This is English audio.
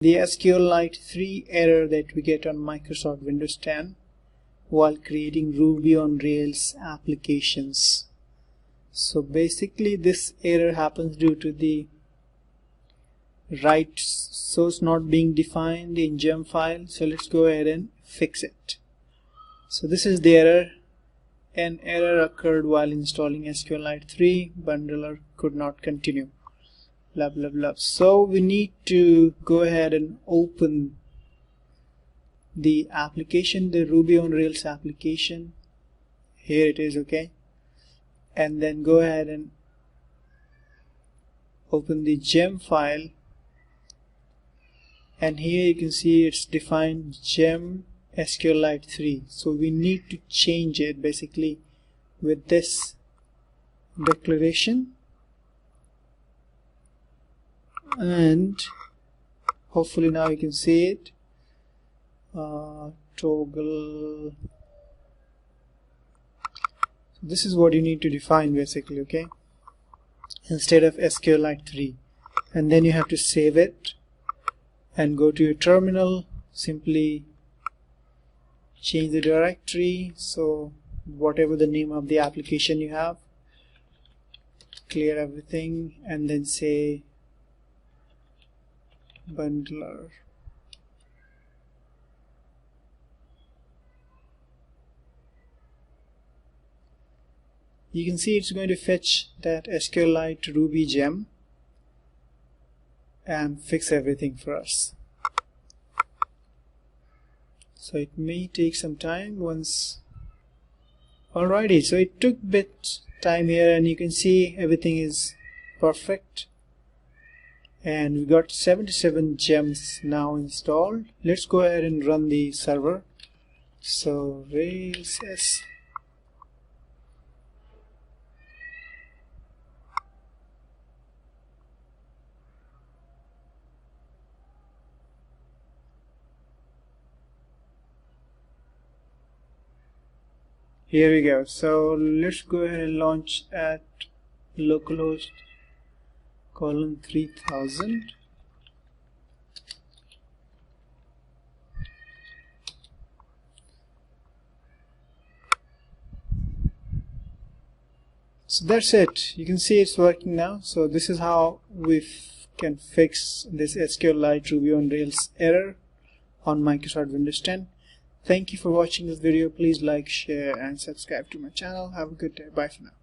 The Sqlite3 error that we get on Microsoft Windows 10 while creating Ruby on Rails applications. So basically this error happens due to the right source not being defined in gem file. So let's go ahead and fix it. So this is the error. An error occurred while installing Sqlite3. Bundler could not continue. Blah blah blah. So we need to go ahead and open the application, the Ruby on Rails application. Here it is, okay, and then go ahead and open the gem file, and here you can see it's defined gem Sqlite3. So we need to change it basically with this declaration, and hopefully now you can see it. Toggle. This is what you need to define basically, okay, instead of Sqlite3, and then you have to save it and go to your terminal. Simply change the directory, so whatever the name of the application you have, clear everything, and then say bundler. You can see it's going to fetch that Sqlite Ruby gem and fix everything for us. So it may take some time once. Alrighty, so it took a bit time here, and you can see everything is perfect, and we got 77 gems now installed. Let's go ahead and run the server. So Rails S. Here we go. So let's go ahead and launch at localhost :3000. So that's it. You can see it's working now. So this is how we can fix this Sqlite Ruby on Rails error on Microsoft Windows 10. Thank you for watching this video. Please like, share and subscribe to my channel. Have a good day. Bye for now.